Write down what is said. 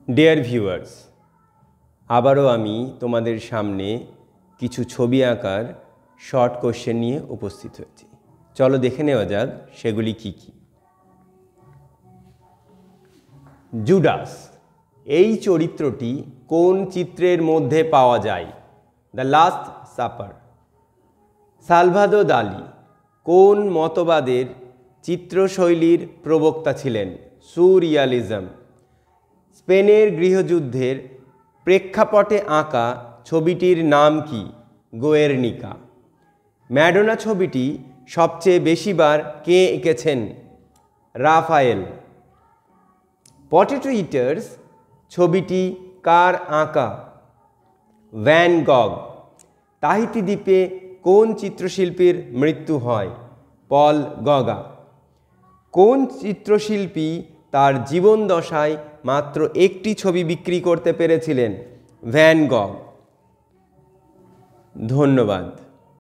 Dear viewers, আবারও আমি তোমাদের সামনে কিছু ছবি আঁকার শর্ট কোশ্চেন নিয়ে উপস্থিত হয়েছি। চলো দেখে নেওয়া যাক সেগুলি কি কি। জুডাস এই চরিত্রটি কোন চিত্রের মধ্যে পাওয়া যায়? The last supper. সালভাদো দালি কোন মতবাদের চিত্রশৈলীর প্রবক্তা ছিলেন? সুরিয়ালিজম। স্পেনের গৃহযুদ্ধের প্রেক্ষাপটে আঁকা ছবিটির নাম কি? গুয়ের্নিকা। ম্যাডোনা ছবিটি সবচেয়ে বেশিবার কে এঁকেছেন? রাফায়েল। পটেটো ইটার্স ছবিটি কার আঁকা? ভ্যান গগ। তাহিতি দ্বীপে কোন চিত্রশিল্পীর মৃত্যু হয়? পল গগা। কোন চিত্রশিল্পী তার জীবনদশায় মাত্র একটি ছবি বিক্রি করতে পেরেছিলেন? ভ্যান গগ। ধন্যবাদ।